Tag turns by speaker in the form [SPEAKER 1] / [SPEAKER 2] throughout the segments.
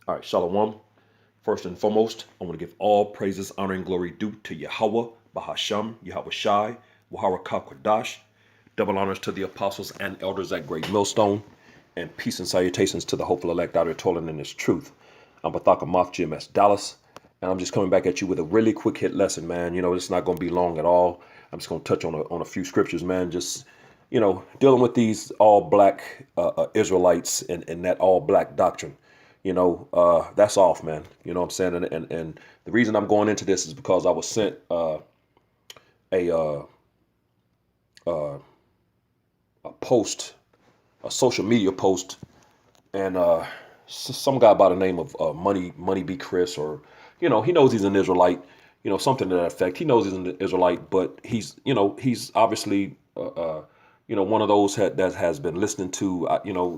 [SPEAKER 1] All right, Shalom. First and foremost, I want to give all praises, honor, and glory due to Yahweh, Bahasham, Yahweh Shai, Wahara Kakwadash. Double honors to the apostles and elders at Great Millstone, and peace and salutations to the hopeful elect out here toiling in this truth. I'm Pathach Ahmath, Gms Dallas, and I'm just coming back at you with a really quick hit lesson, man. It's not going to be long at all. I'm just going to touch on a few scriptures, man. Just dealing with these all black Israelites and that all black doctrine. That's off, man. You know what I'm saying? And the reason I'm going into this is because I was sent a a post, a social media post, and some guy by the name of Money B Chris, or he knows he's an Israelite, something to that effect. He knows he's an Israelite, but he's obviously one of those that has been listening to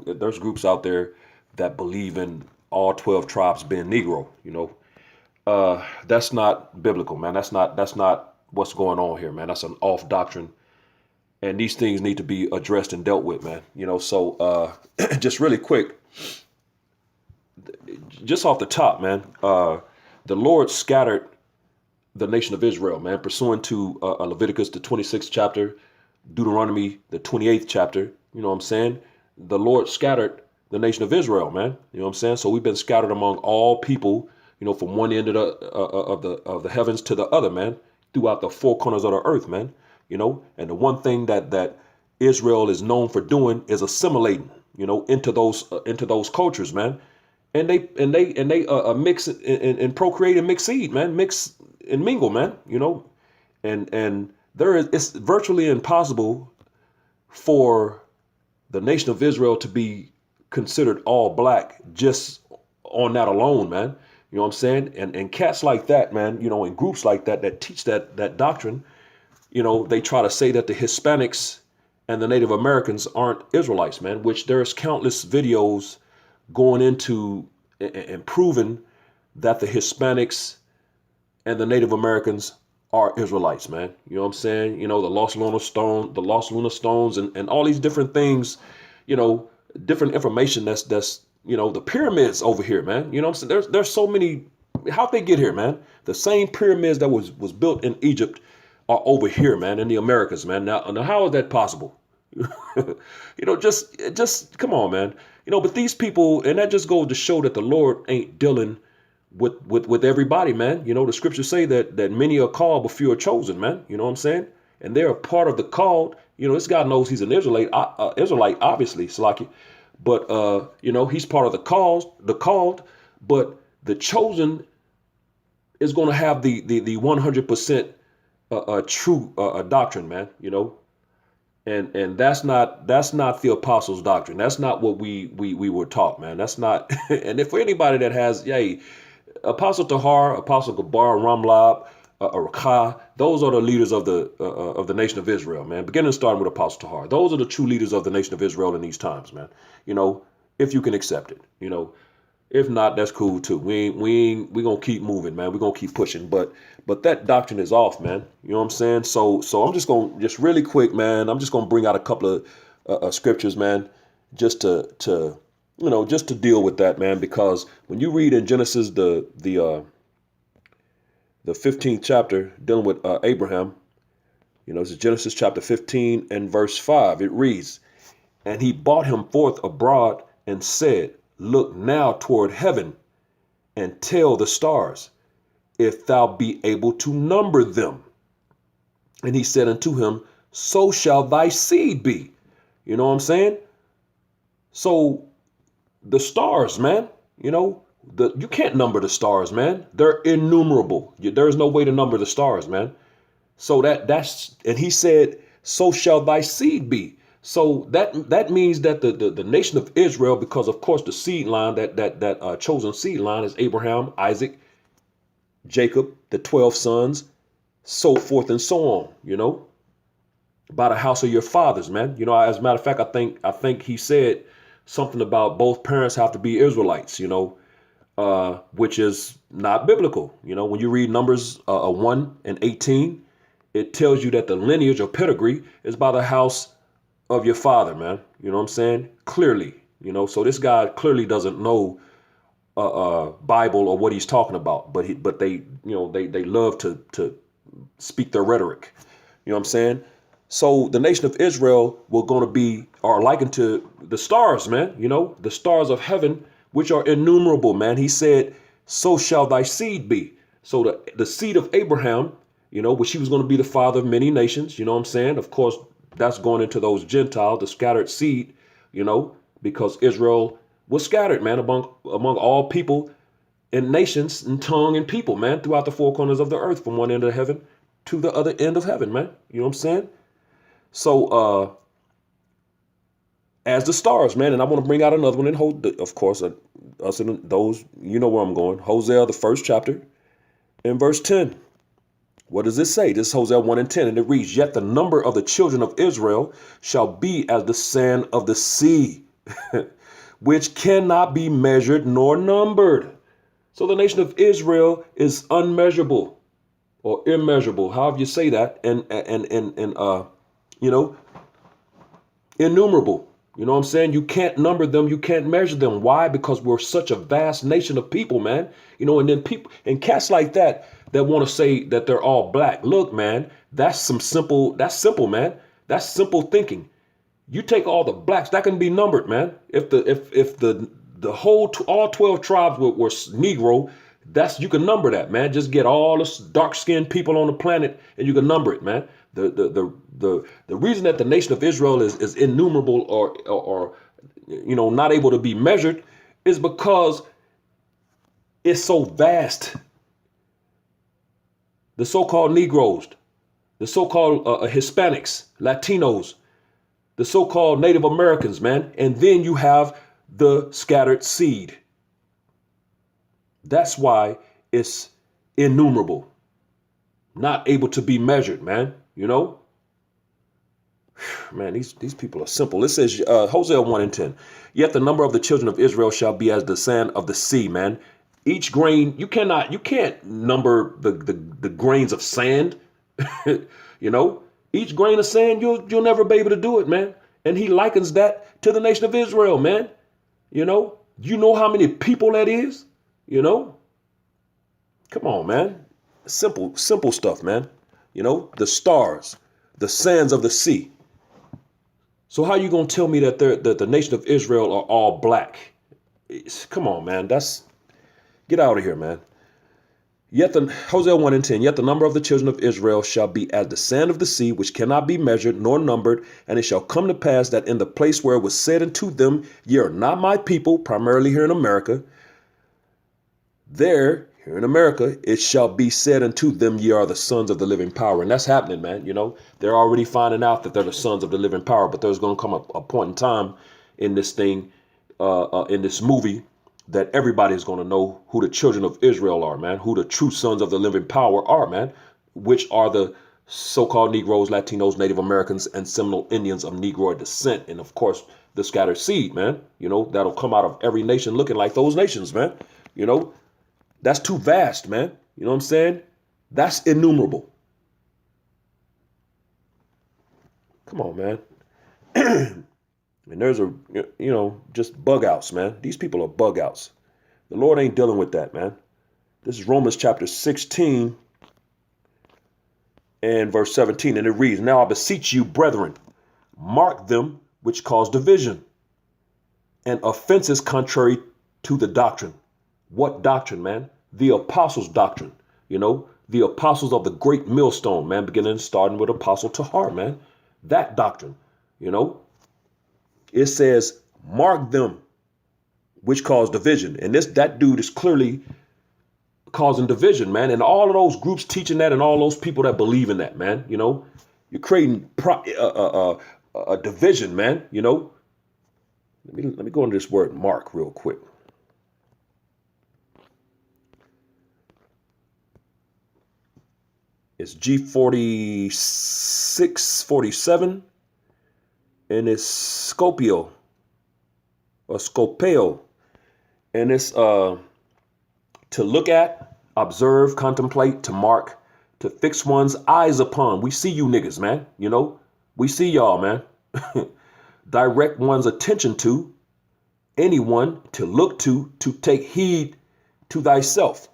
[SPEAKER 1] there's groups out there that believe in all 12 tribes being Negro. That's not biblical, man. That's not what's going on here, man. That's an off doctrine, and these things need to be addressed and dealt with, man. So just really quick, just off the top, man. The Lord scattered the nation of Israel, man, pursuant to Leviticus the 26th chapter, Deuteronomy the 28th chapter. You know what I'm saying? The Lord scattered the nation of Israel, man. You know what I'm saying? So we've been scattered among all people, from one end of the heavens to the other, man, throughout the four corners of the earth, man. And the one thing that Israel is known for doing is assimilating, into those cultures, man. And they mix and procreate and mix seed, man, mix and mingle, man. And it's virtually impossible for the nation of Israel to be considered all black just on that alone, man. You know what I'm saying? And cats like that, man, and groups like that teach that doctrine, they try to say that the Hispanics and the Native Americans aren't Israelites, man, which there's countless videos going into and proving that the Hispanics and the Native Americans are Israelites, man. You know what I'm saying? The lost lunar stones and all these different things, different information that's the pyramids over here, man. You know what I'm saying? There's so many. How'd they get here, man? The same pyramids that was built in Egypt are over here, man, in the Americas, man. Now how is that possible? Just come on, man. But these people, and that just goes to show that the Lord ain't dealing with everybody, man. The scriptures say that many are called, but few are chosen, man. You know what I'm saying? And they're a part of the called. This guy knows he's an Israelite, obviously, Salaki. But he's part of the called, but the chosen is going to have the 100% true doctrine, man. And that's not the apostles' doctrine. That's not what we were taught, man. That's not. And if for anybody that has, Apostle Tahar, Apostle Gabar, Ramlab, Rakah, those are the leaders of the nation of Israel, man. Beginning starting with Apostle Tahar. Those are the true leaders of the nation of Israel in these times, man. If you can accept it, If not, that's cool too. We gonna keep moving, man. We're gonna keep pushing. But that doctrine is off, man. You know what I'm saying? So I'm just gonna really quick, man. I'm just gonna bring out a couple of scriptures, man, just to just to deal with that, man. Because when you read in Genesis the 15th chapter dealing with Abraham, this is Genesis chapter 15 and verse 5. It reads, "And he brought him forth abroad and said, Look now toward heaven and tell the stars, if thou be able to number them. And he said unto him, So shall thy seed be." You know what I'm saying? So the stars, man, you can't number the stars, man. They're innumerable. There's no way to number the stars, man. So and he said, "So shall thy seed be." So that means that the nation of Israel, because of course the seed line, that chosen seed line is Abraham, Isaac, Jacob, the 12 sons, so forth and so on, by the house of your fathers, man. As a matter of fact, I think he said something about both parents have to be Israelites, which is not biblical. When you read Numbers 1 and 18, it tells you that the lineage or pedigree is by the house of your father, man. You know what I'm saying? Clearly, so this guy clearly doesn't know Bible or what he's talking about, but they, they love to speak their rhetoric. You know what I'm saying? So the nation of Israel will going to be are likened to the stars, man. The stars of heaven, which are innumerable, man. He said, "So shall thy seed be." So the seed of Abraham, which he was going to be the father of many nations. You know what I'm saying? Of course, that's going into those Gentiles, the scattered seed. Because Israel was scattered, man, among all people and nations and tongue and people, man, throughout the four corners of the earth, from one end of heaven to the other end of heaven, man. You know what I'm saying? So, as the stars, man, and I want to bring out another one of course, us and those, you know where I'm going. Hosea, the first chapter, in verse 10. What does it say? This is Hosea 1 and 10, and it reads, "Yet the number of the children of Israel shall be as the sand of the sea, which cannot be measured nor numbered." So the nation of Israel is unmeasurable or immeasurable, however you say that, and innumerable. You know what I'm saying? You can't number them. You can't measure them. Why? Because we're such a vast nation of people, man. And then people and cats like that want to say that they're all black. Look, man, that's simple, man. That's simple thinking. You take all the blacks, that can be numbered, man. If the whole all 12 tribes were Negro, you can number that, man. Just get all the dark-skinned people on the planet and you can number it, man. The reason that the nation of Israel is innumerable or not able to be measured is because it's so vast. The so-called Negroes, the so-called Hispanics, Latinos, the so-called Native Americans, man. And then you have the scattered seed. That's why it's innumerable, not able to be measured, man. Man, these people are simple. It says, Hosea 1 and 10, "Yet the number of the children of Israel shall be as the sand of the sea," man. Each grain, you can't number the grains of sand. Each grain of sand, you'll never be able to do it, man. And he likens that to the nation of Israel, man. You know how many people that is? Come on, man. Simple stuff, man. The stars, the sands of the sea. So how you gonna tell me that the nation of Israel are all black? Come on, man. Get out of here, man. Hosea 1 and 10, "Yet the number of the children of Israel shall be as the sand of the sea, which cannot be measured nor numbered. And it shall come to pass that in the place where it was said unto them, Ye are not my people," primarily here in America, here in America, "it shall be said unto them, Ye are the sons of the living power." And that's happening, man. They're already finding out that they're the sons of the living power. But there's going to come a point in time in this thing, in this movie, that everybody is going to know who the children of Israel are, man, who the true sons of the living power are, man, which are the so-called Negroes, Latinos, Native Americans, and Seminole Indians of Negroid descent. And of course, the scattered seed, man, that'll come out of every nation looking like those nations, man. That's too vast, man. You know what I'm saying? That's innumerable. Come on, man. And there's just bug outs, man. These people are bug outs. The Lord ain't dealing with that, man. This is Romans chapter 16 and verse 17. And it reads, "Now I beseech you, brethren, mark them which cause division and offenses contrary to the doctrine." What doctrine, man? The apostles' doctrine. The apostles of the great millstone, man, starting with Apostle Tahar, man. That doctrine, It says, "Mark them which cause division." And that dude is clearly causing division, man. And all of those groups teaching that, and all those people that believe in that, man. You're creating a division, man. Let me go into this word mark real quick. It's G4647. And it's Scopio or Scopeo. And it's to look at, observe, contemplate, to mark, to fix one's eyes upon. We see you niggas, man. We see y'all, man. Direct one's attention to, anyone to look to take heed to thyself.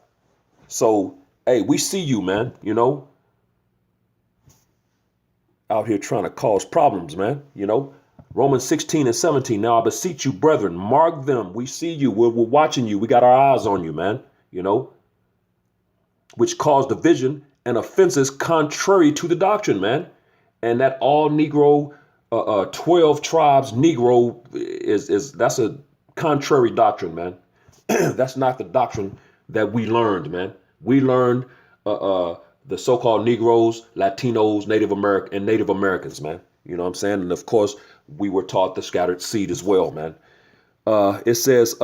[SPEAKER 1] So, hey, we see you, man, out here trying to cause problems, man, Romans 16 and 17. Now I beseech you, brethren, mark them. We see you. We're watching you. We got our eyes on you, man, which cause division and offenses contrary to the doctrine, man. And that all Negro, 12 tribes Negro that's a contrary doctrine, man. That's not the doctrine that we learned, man. We learned the so-called Negroes, Latinos, Native Americans, man. You know what I'm saying? And of course, we were taught the scattered seed as well, man. It says,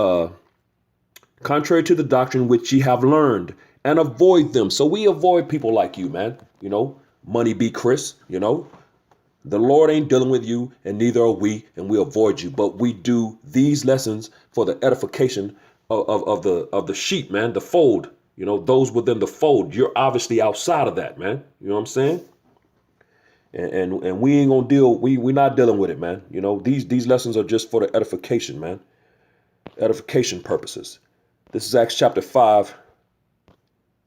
[SPEAKER 1] contrary to the doctrine which ye have learned, and avoid them. So we avoid people like you, man. Money be Chris, The Lord ain't dealing with you, and neither are we, and we avoid you. But we do these lessons for the edification of the sheep, man, the fold. Those within the fold. You're obviously outside of that, man. You know what I'm saying? And we ain't gonna deal. We're not dealing with it, man. These lessons are just for the edification, man. Edification purposes. This is Acts chapter 5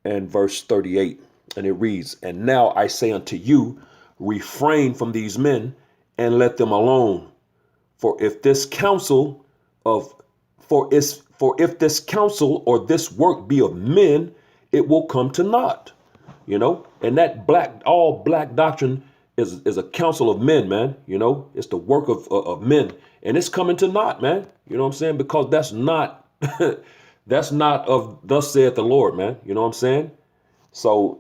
[SPEAKER 1] and verse 38, and it reads, "And now I say unto you, refrain from these men and let them alone. For if this counsel or this work be of men, it will come to naught." And that all black doctrine is a counsel of men, man. It's the work of men, and it's coming to naught, man. You know what I'm saying? Because that's not that's not of thus saith the Lord, man. You know what I'm saying? So,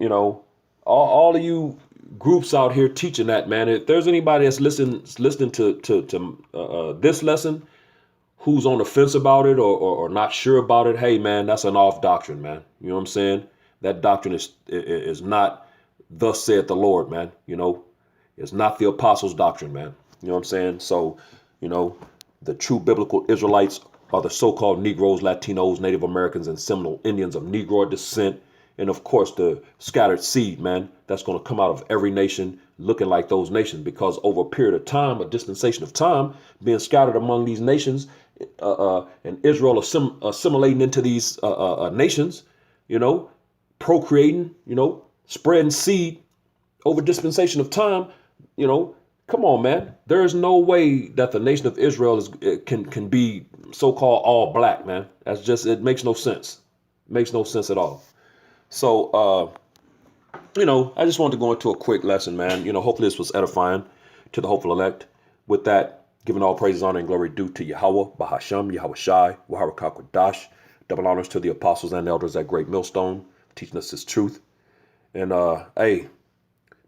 [SPEAKER 1] all of you groups out here teaching that, man, if there's anybody that's listening to this lesson who's on the fence about it or not sure about it, hey, man, that's an off doctrine, man. You know what I'm saying? That doctrine is not thus saith the Lord, man. It's not the apostles' doctrine, man. You know what I'm saying? So, the true biblical Israelites are the so-called Negroes, Latinos, Native Americans, and Seminole Indians of Negro descent. And of course, the scattered seed, man, that's going to come out of every nation looking like those nations, because over a period of time, a dispensation of time, being scattered among these nations, and Israel assimilating into these nations, procreating, spreading seed over dispensation of time, come on, man. There is no way that the nation of Israel can be so-called all black, man. It makes no sense. It makes no sense at all. So, I just wanted to go into a quick lesson, man. Hopefully this was edifying to the hopeful elect. With that, giving all praises, honor, and glory due to Yahweh, Bahasham, Yahweh Shai, Wahara Kakwadash. Double honors to the apostles and elders at Great Millstone, teaching us his truth. And, hey,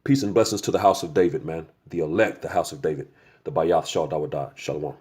[SPEAKER 1] peace and blessings to the house of David, man. The elect, the house of David. The Bayath Shal Dawadah. Shalom.